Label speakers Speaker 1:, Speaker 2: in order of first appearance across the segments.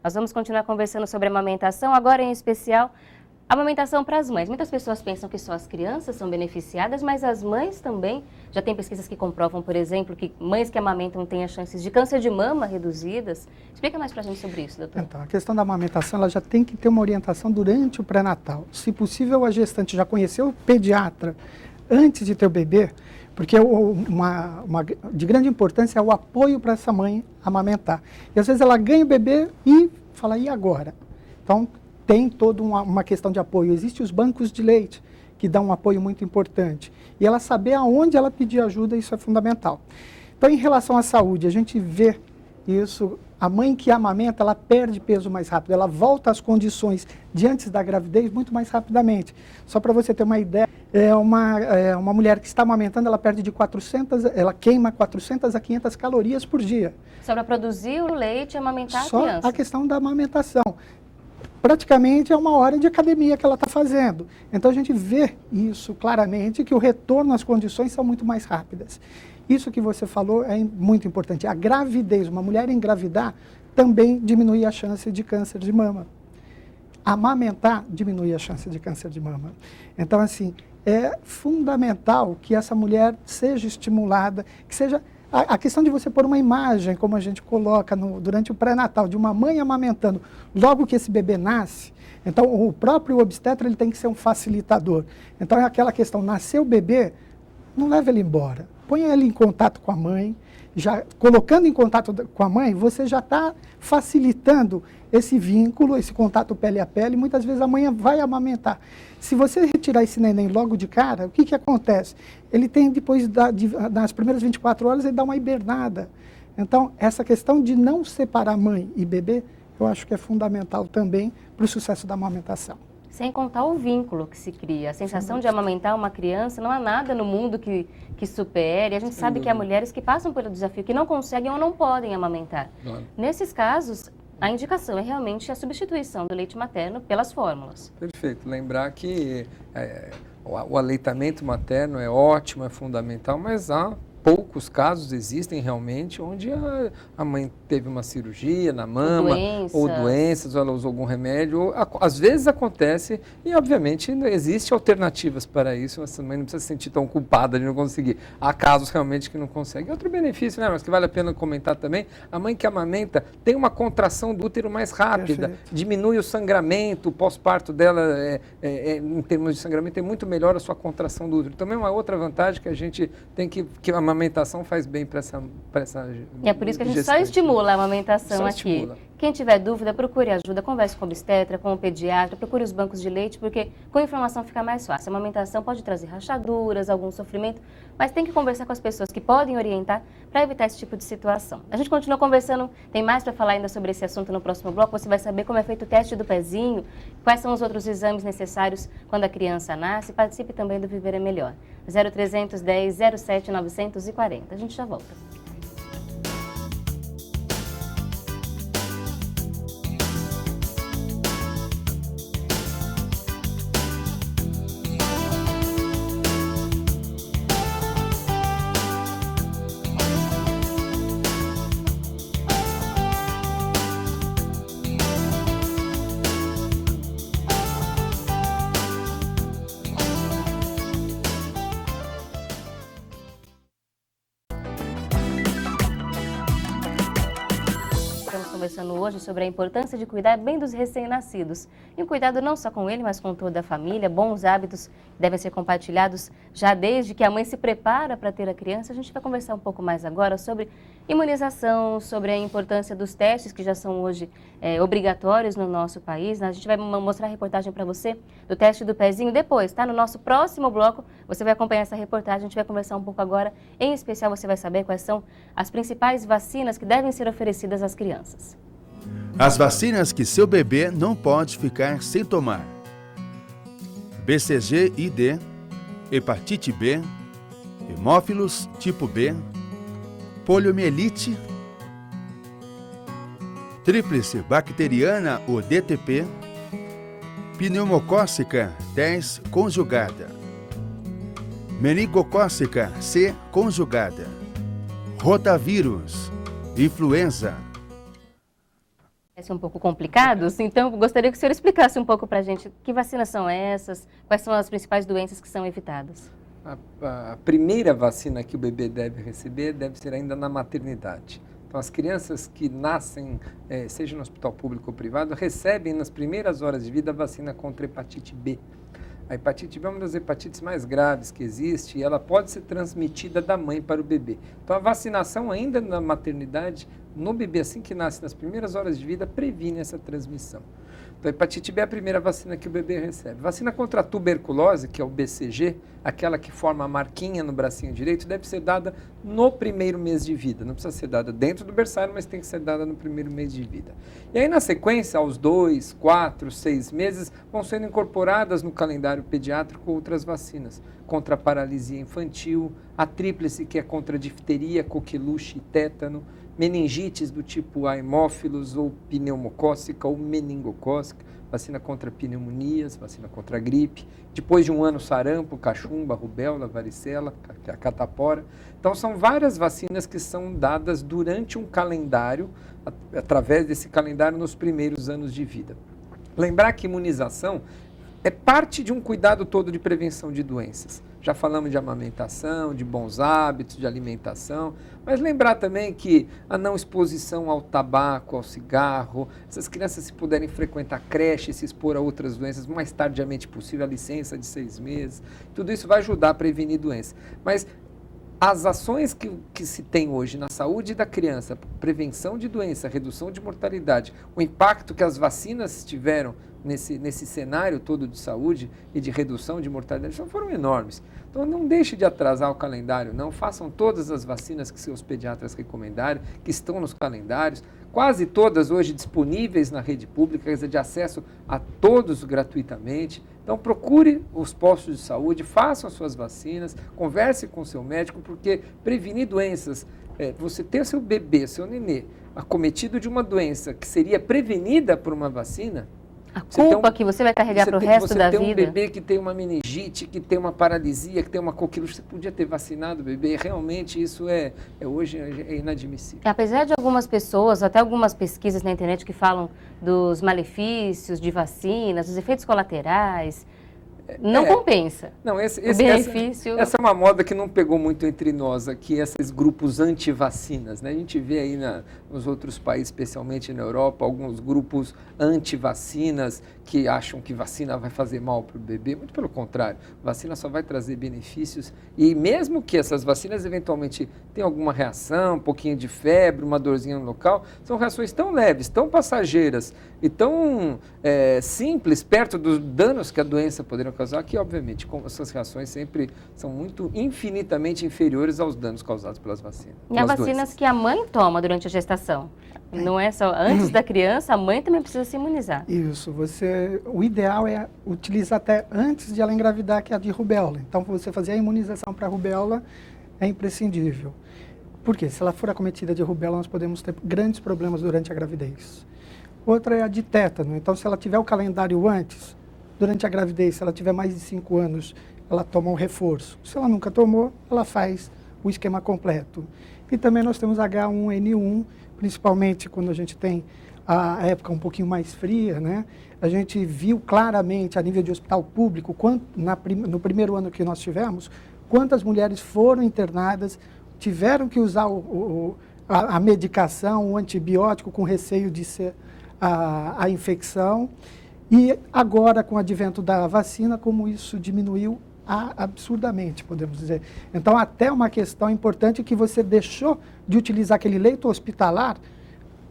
Speaker 1: Nós vamos continuar conversando sobre amamentação, agora em especial amamentação para as mães. Muitas pessoas pensam que só as crianças são beneficiadas, mas as mães também. Já tem pesquisas que comprovam, por exemplo, que mães que amamentam têm as chances de câncer de mama reduzidas. Explica mais para a gente sobre isso, doutor.
Speaker 2: Então, a questão da amamentação, ela já tem que ter uma orientação durante o pré-natal. Se possível, a gestante já conheceu o pediatra antes de ter o bebê, porque de grande importância é o apoio para essa mãe amamentar. E às vezes ela ganha o bebê e fala, e agora? Então, tem toda uma questão de apoio. Existem os bancos de leite, que dão um apoio muito importante. E ela saber aonde ela pedir ajuda, isso é fundamental. Então, em relação à saúde, a gente vê isso, a mãe que amamenta, ela perde peso mais rápido, ela volta às condições de antes da gravidez muito mais rapidamente. Só para você ter uma ideia, uma mulher que está amamentando, ela perde ela queima 400 a 500 calorias por dia.
Speaker 1: Só para produzir o leite e amamentar a
Speaker 2: criança.
Speaker 1: criança.
Speaker 2: Só a questão da amamentação. Praticamente é uma hora de academia que ela está fazendo. Então a gente vê isso claramente, que o retorno às condições são muito mais rápidas. Isso que você falou é muito importante. A gravidez, uma mulher engravidar, também diminui a chance de câncer de mama. Amamentar diminui a chance de câncer de mama. Então, assim, é fundamental que essa mulher seja estimulada, que seja... A questão de você pôr uma imagem, como a gente coloca durante o pré-natal, de uma mãe amamentando logo que esse bebê nasce, então o próprio obstetra ele tem que ser um facilitador. Então é aquela questão, nasceu o bebê, não leva ele embora, põe ele em contato com a mãe, já colocando em contato com a mãe, você já está facilitando esse vínculo, esse contato pele a pele, muitas vezes a mãe vai amamentar. Se você retirar esse neném logo de cara, o que acontece? Ele tem, depois, nas primeiras 24 horas, ele dá uma hibernada. Então, essa questão de não separar mãe e bebê, eu acho que é fundamental também para o sucesso da amamentação.
Speaker 1: Sem contar o vínculo que se cria. A sensação de amamentar uma criança, não há nada no mundo que supere. A gente sabe que há mulheres que passam pelo desafio, que não conseguem ou não podem amamentar. Nesses casos, a indicação é realmente a substituição do leite materno pelas fórmulas.
Speaker 3: Perfeito. Lembrar que o aleitamento materno é ótimo, é fundamental, mas há poucos casos existem realmente onde a mãe teve uma cirurgia na mama, ou doenças, ou ela usou algum remédio, ou, às vezes acontece e obviamente existem alternativas para isso, essa mãe não precisa se sentir tão culpada de não conseguir. Há casos realmente que não conseguem. Outro benefício, né, mas que vale a pena comentar também, a mãe que amamenta tem uma contração do útero mais rápida, diminui o sangramento, o pós-parto dela, em termos de sangramento, é muito melhor a sua contração do útero. Também uma outra vantagem que a gente tem que a amamentação faz bem para essa
Speaker 1: E é por isso que a gente só estimula a amamentação aqui. Quem tiver dúvida, procure ajuda, converse com o obstetra, com o pediatra, procure os bancos de leite, porque com informação fica mais fácil. A amamentação pode trazer rachaduras, algum sofrimento, mas tem que conversar com as pessoas que podem orientar para evitar esse tipo de situação. A gente continua conversando, tem mais para falar ainda sobre esse assunto no próximo bloco. Você vai saber como é feito o teste do pezinho, quais são os outros exames necessários quando a criança nasce. Participe também do Viver é Melhor. 0310 07 940. A gente já volta. Conversando hoje sobre a importância de cuidar bem dos recém-nascidos. E um cuidado não só com ele, mas com toda a família. Bons hábitos devem ser compartilhados já desde que a mãe se prepara para ter a criança. A gente vai conversar um pouco mais agora sobre imunização, sobre a importância dos testes que já são hoje obrigatórios no nosso país. A gente vai mostrar a reportagem para você do teste do pezinho depois, tá? No nosso próximo bloco você vai acompanhar essa reportagem. A gente vai conversar um pouco agora. Em especial você vai saber quais são as principais vacinas que devem ser oferecidas às crianças.
Speaker 4: As vacinas que seu bebê não pode ficar sem tomar: BCG e D, hepatite B, hemófilos tipo B, poliomielite, tríplice bacteriana ou DTP, pneumocócica 10 conjugada, meningocócica C conjugada, rotavírus, influenza.
Speaker 1: Parecem um pouco complicados, então gostaria que o senhor explicasse um pouco para a gente que vacinas são essas, quais são as principais doenças que são evitadas.
Speaker 3: A primeira vacina que o bebê deve receber deve ser ainda na maternidade. Então, as crianças que nascem, seja no hospital público ou privado, recebem nas primeiras horas de vida a vacina contra hepatite B. A hepatite B é uma das hepatites mais graves que existe e ela pode ser transmitida da mãe para o bebê. Então, a vacinação ainda na maternidade, no bebê assim que nasce, nas primeiras horas de vida, previne essa transmissão. Então, a hepatite B é a primeira vacina que o bebê recebe. Vacina contra a tuberculose, que é o BCG, aquela que forma a marquinha no bracinho direito, deve ser dada no primeiro mês de vida. Não precisa ser dada dentro do berçário, mas tem que ser dada no primeiro mês de vida. E aí, na sequência, aos 2, 4, 6 meses, vão sendo incorporadas no calendário pediátrico outras vacinas. Contra a paralisia infantil, a tríplice, que é contra a difteria, coqueluche e tétano, meningites do tipo A hemófilos ou pneumocócica ou meningocócica, vacina contra pneumonias, vacina contra a gripe, depois de um ano sarampo, cachumba, rubéola, varicela, a catapora. Então são várias vacinas que são dadas durante um calendário, através desse calendário nos primeiros anos de vida. Lembrar que imunização é parte de um cuidado todo de prevenção de doenças. Já falamos de amamentação, de bons hábitos, de alimentação, mas lembrar também que a não exposição ao tabaco, ao cigarro, essas crianças se puderem frequentar creche, se expor a outras doenças o mais tardiamente possível, a licença de 6 meses, tudo isso vai ajudar a prevenir doenças. Mas as ações que se tem hoje na saúde da criança, prevenção de doença, redução de mortalidade, o impacto que as vacinas tiveram nesse cenário todo de saúde e de redução de mortalidade foram enormes. Então não deixe de atrasar o calendário, não. Façam todas as vacinas que seus pediatras recomendarem, que estão nos calendários, quase todas hoje disponíveis na rede pública, quer dizer, de acesso a todos gratuitamente. Então procure os postos de saúde, façam as suas vacinas, converse com o seu médico, porque prevenir doenças, você ter seu bebê, seu nenê, acometido de uma doença que seria prevenida por uma vacina,
Speaker 1: a culpa que você vai carregar para o resto da vida.
Speaker 3: Você tem um bebê que tem uma meningite, que tem uma paralisia, que tem uma coqueluche, você podia ter vacinado o bebê. Realmente isso hoje é inadmissível.
Speaker 1: Apesar de algumas pessoas, até algumas pesquisas na internet que falam dos malefícios de vacinas, dos efeitos colaterais, não compensa.
Speaker 3: Não,
Speaker 1: o benefício...
Speaker 3: Essa é uma moda que não pegou muito entre nós aqui, esses grupos anti-vacinas, né? A gente vê aí nos outros países, especialmente na Europa, alguns grupos anti-vacinas que acham que vacina vai fazer mal para o bebê. Muito pelo contrário, vacina só vai trazer benefícios e mesmo que essas vacinas eventualmente tenham alguma reação, um pouquinho de febre, uma dorzinha no local, são reações tão leves, tão passageiras e tão simples, perto dos danos que a doença poderia causar, que obviamente essas reações sempre são infinitamente inferiores aos danos causados pelas vacinas.
Speaker 1: E as vacinas que a mãe toma durante a gestação? Não é só antes da criança, a mãe também precisa se imunizar.
Speaker 2: Isso, o ideal é utilizar até antes de ela engravidar, que é a de rubéola. Então, você fazer a imunização para a rubéola é imprescindível. Por quê? Se ela for acometida de rubéola, nós podemos ter grandes problemas durante a gravidez. Outra é a de tétano. Então, se ela tiver o calendário antes, durante a gravidez, se ela tiver mais de 5 anos, ela toma um reforço. Se ela nunca tomou, ela faz o esquema completo. E também nós temos H1N1, principalmente quando a gente tem a época um pouquinho mais fria, né? A gente viu claramente a nível de hospital público, no primeiro ano que nós tivemos, quantas mulheres foram internadas, tiveram que usar a medicação, o antibiótico com receio de ser a infecção. E agora, com o advento da vacina, como isso diminuiu absurdamente, podemos dizer. Então, até uma questão importante que você deixou de utilizar aquele leito hospitalar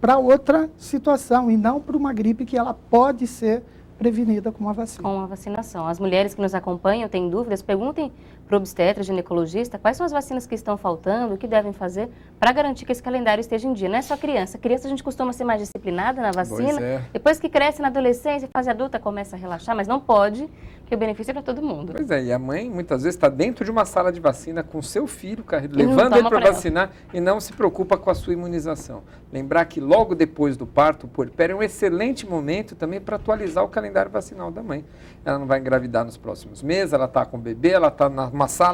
Speaker 2: para outra situação e não para uma gripe que ela pode ser prevenida com uma vacina.
Speaker 1: Com a vacinação. As mulheres que nos acompanham têm dúvidas, perguntem para o obstetra, ginecologista, quais são as vacinas que estão faltando, o que devem fazer para garantir que esse calendário esteja em dia. Não é só criança. Criança a gente costuma ser mais disciplinada na vacina. Depois que cresce na adolescência, fase adulta, começa a relaxar, mas não pode, porque o benefício é para todo mundo.
Speaker 3: Pois é, e a mãe muitas vezes está dentro de uma sala de vacina com seu filho, levando ele para vacinar e não se preocupa com a sua imunização. Lembrar que logo depois do parto, o puerpério é um excelente momento também para atualizar o calendário vacinal da mãe. Ela não vai engravidar nos próximos meses, ela está com o bebê, ela está na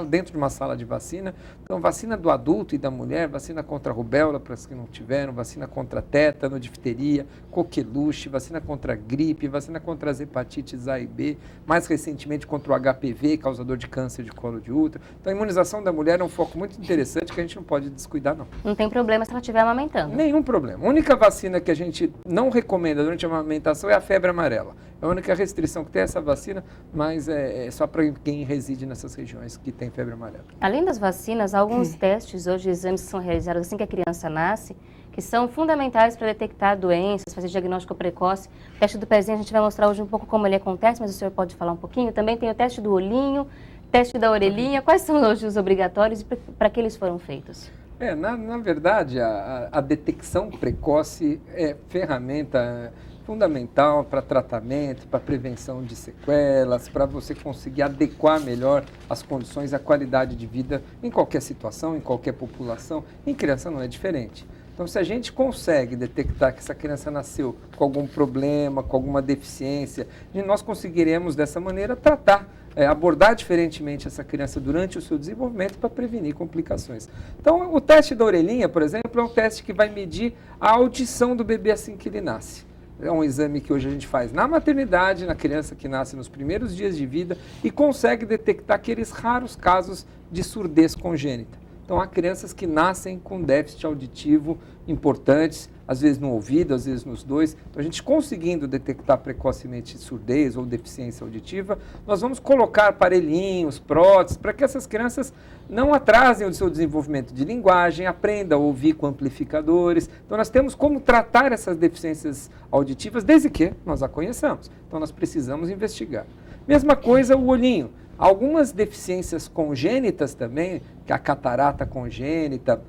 Speaker 3: dentro de uma sala de vacina. Então, vacina do adulto e da mulher, vacina contra a rubéola para os que não tiveram, vacina contra tétano, difteria, coqueluche, vacina contra a gripe, vacina contra as hepatites A e B, mais recentemente contra o HPV, causador de câncer de colo de útero. Então, a imunização da mulher é um foco muito interessante que a gente não pode descuidar, não.
Speaker 1: Não tem problema se ela estiver amamentando.
Speaker 3: Nenhum problema. A única vacina que a gente não recomenda durante a amamentação é a febre amarela. É a única restrição que tem essa vacina, mas é só para quem reside nessas regiões que tem febre amarela.
Speaker 1: Além das vacinas, há alguns testes, hoje exames que são realizados assim que a criança nasce, que são fundamentais para detectar doenças, fazer diagnóstico precoce. O teste do pezinho a gente vai mostrar hoje um pouco como ele acontece, mas o senhor pode falar um pouquinho. Também tem o teste do olhinho, teste da orelhinha. Quais são hoje os obrigatórios e para que eles foram feitos?
Speaker 3: Na verdade, a detecção precoce é ferramenta fundamental para tratamento, para prevenção de sequelas, para você conseguir adequar melhor as condições e a qualidade de vida em qualquer situação, em qualquer população. Em criança não é diferente. Então, se a gente consegue detectar que essa criança nasceu com algum problema, com alguma deficiência, nós conseguiremos, dessa maneira, tratar, abordar diferentemente essa criança durante o seu desenvolvimento para prevenir complicações. Então, o teste da orelhinha, por exemplo, é um teste que vai medir a audição do bebê assim que ele nasce. É um exame que hoje a gente faz na maternidade, na criança que nasce nos primeiros dias de vida e consegue detectar aqueles raros casos de surdez congênita. Então, há crianças que nascem com déficit auditivo importantes, às vezes no ouvido, às vezes nos dois. Então, a gente conseguindo detectar precocemente surdez ou deficiência auditiva, nós vamos colocar aparelhinhos, próteses, para que essas crianças não atrasem o seu desenvolvimento de linguagem, aprendam a ouvir com amplificadores. Então, nós temos como tratar essas deficiências auditivas desde que nós a conheçamos. Então, nós precisamos investigar. Mesma coisa o olhinho. Algumas deficiências congênitas também, que a catarata congênita,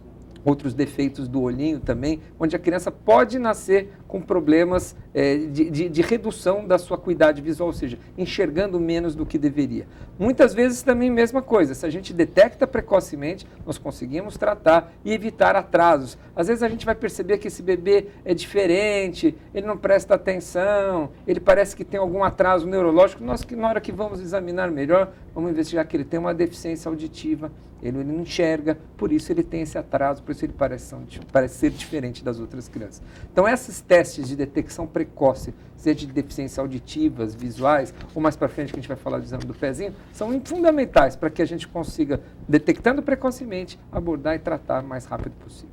Speaker 3: outros defeitos do olhinho também, onde a criança pode nascer com problemas de redução da sua acuidade visual, ou seja, enxergando menos do que deveria. Muitas vezes também mesma coisa, se a gente detecta precocemente, nós conseguimos tratar e evitar atrasos. Às vezes a gente vai perceber que esse bebê é diferente, ele não presta atenção, ele parece que tem algum atraso neurológico, nós que na hora que vamos examinar melhor, vamos investigar que ele tem uma deficiência auditiva, ele não enxerga, por isso ele tem esse atraso, por isso ele parece ser diferente das outras crianças. Então, esses testes de detecção precoce, seja de deficiências auditivas, visuais, ou mais para frente que a gente vai falar do exame do pezinho, são fundamentais para que a gente consiga, detectando precocemente, abordar e tratar o mais rápido possível.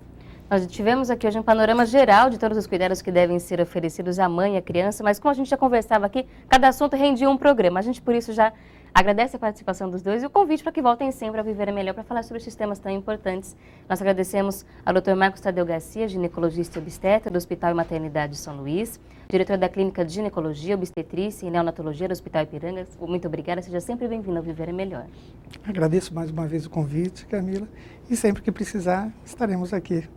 Speaker 1: Nós tivemos aqui hoje um panorama geral de todos os cuidados que devem ser oferecidos à mãe e à criança, mas como a gente já conversava aqui, cada assunto rendia um programa. A gente, por isso, já agradece a participação dos dois e o convite para que voltem sempre a Viver é Melhor para falar sobre esses temas tão importantes. Nós agradecemos ao Dr. Marcos Tadeu Garcia, ginecologista e obstetra do Hospital e Maternidade São Luís, diretor da Clínica de Ginecologia, Obstetrícia e Neonatologia do Hospital Ipiranga. Muito obrigada, seja sempre bem-vindo ao Viver é Melhor.
Speaker 2: Agradeço mais uma vez o convite, Camila, e sempre que precisar, estaremos aqui.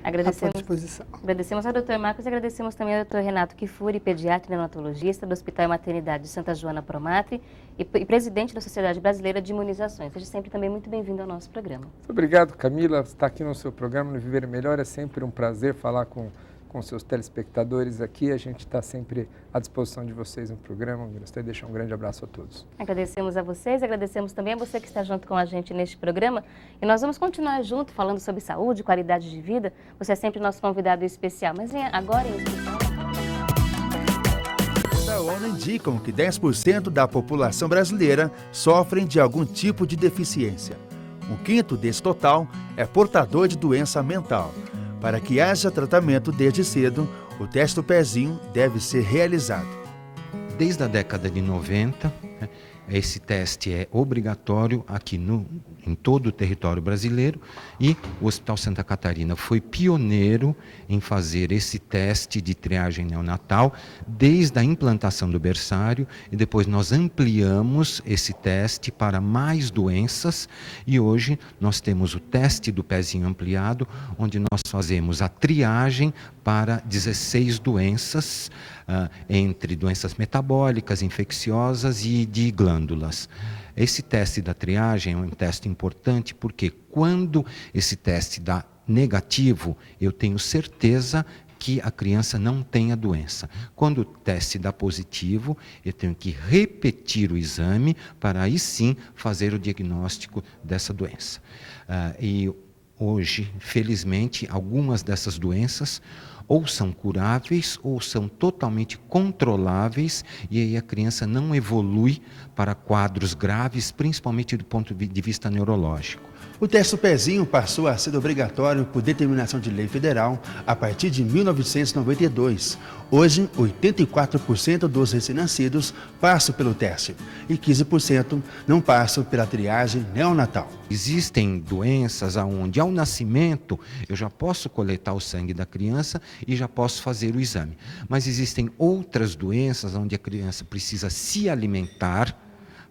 Speaker 1: Agradecemos ao Dr. Marcos e agradecemos também ao Dr. Renato Kifuri, pediatra e neonatologista do Hospital e Maternidade de Santa Joana Promatre e presidente da Sociedade Brasileira de Imunizações. Seja sempre também muito bem-vindo ao nosso programa.
Speaker 3: Muito obrigado, Camila. Estar aqui no seu programa, no Viver Melhor, é sempre um prazer falar com seus telespectadores aqui. A gente está sempre à disposição de vocês no programa. Gostaria de deixar um grande abraço a todos.
Speaker 1: Agradecemos a vocês, agradecemos também a você que está junto com a gente neste programa. E nós vamos continuar junto falando sobre saúde, qualidade de vida. Você é sempre nosso convidado especial. Mas agora em especial...
Speaker 4: Da ONU indicam que 10% da população brasileira sofrem de algum tipo de deficiência. Um quinto desse total é portador de doença mental. Para que haja tratamento desde cedo, o teste do pezinho deve ser realizado.
Speaker 5: Desde a década de 90, esse teste é obrigatório aqui em todo o território brasileiro e o Hospital Santa Catarina foi pioneiro em fazer esse teste de triagem neonatal desde a implantação do berçário e depois nós ampliamos esse teste para mais doenças e hoje nós temos o teste do pezinho ampliado, onde nós fazemos a triagem para 16 doenças, entre doenças metabólicas, infecciosas e de glândulas. Esse teste da triagem é um teste importante porque quando esse teste dá negativo, eu tenho certeza que a criança não tem a doença. Quando o teste dá positivo, eu tenho que repetir o exame para aí sim fazer o diagnóstico dessa doença. E hoje, felizmente, algumas dessas doenças ou são curáveis ou são totalmente controláveis e aí a criança não evolui para quadros graves, principalmente do ponto de vista neurológico.
Speaker 4: O teste do pezinho passou a ser obrigatório por determinação de lei federal a partir de 1992. Hoje, 84% dos recém-nascidos passam pelo teste e 15% não passam pela triagem neonatal.
Speaker 5: Existem doenças onde, ao nascimento, eu já posso coletar o sangue da criança e já posso fazer o exame. Mas existem outras doenças onde a criança precisa se alimentar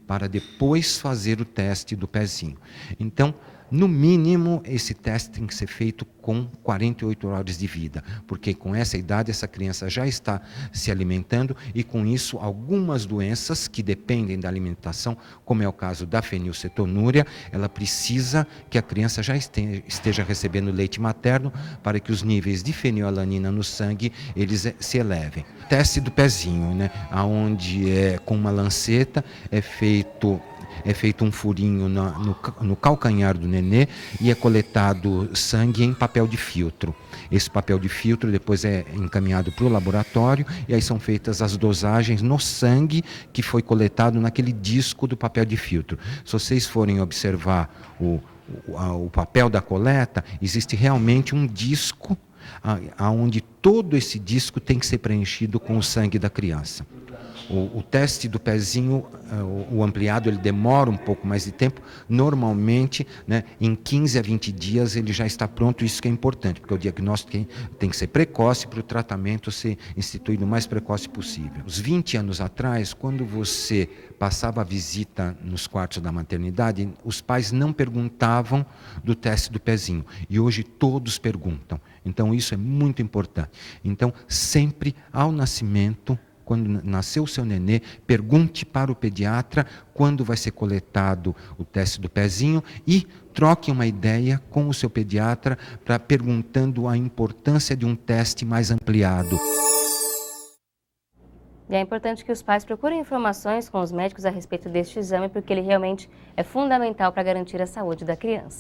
Speaker 5: para depois fazer o teste do pezinho. Então, no mínimo, esse teste tem que ser feito com 48 horas de vida, porque com essa idade essa criança já está se alimentando e com isso algumas doenças que dependem da alimentação, como é o caso da fenilcetonúria, ela precisa que a criança já esteja recebendo leite materno para que os níveis de fenilalanina no sangue eles se elevem. Teste do pezinho, onde com uma lanceta é feito um furinho no calcanhar do nenê e é coletado sangue em papel de filtro. Esse papel de filtro depois é encaminhado para o laboratório e aí são feitas as dosagens no sangue que foi coletado naquele disco do papel de filtro. Se vocês forem observar o papel da coleta, existe realmente um disco onde todo esse disco tem que ser preenchido com o sangue da criança. O teste do pezinho, o ampliado, ele demora um pouco mais de tempo. Normalmente, em 15 a 20 dias ele já está pronto. Isso que é importante, porque o diagnóstico tem que ser precoce para o tratamento ser instituído o mais precoce possível. Uns 20 anos atrás, quando você passava a visita nos quartos da maternidade, os pais não perguntavam do teste do pezinho. E hoje todos perguntam. Então isso é muito importante. Então, sempre ao nascimento, quando nasceu o seu nenê, pergunte para o pediatra quando vai ser coletado o teste do pezinho e troque uma ideia com o seu pediatra perguntando a importância de um teste mais ampliado.
Speaker 1: E é importante que os pais procurem informações com os médicos a respeito deste exame, porque ele realmente é fundamental para garantir a saúde da criança.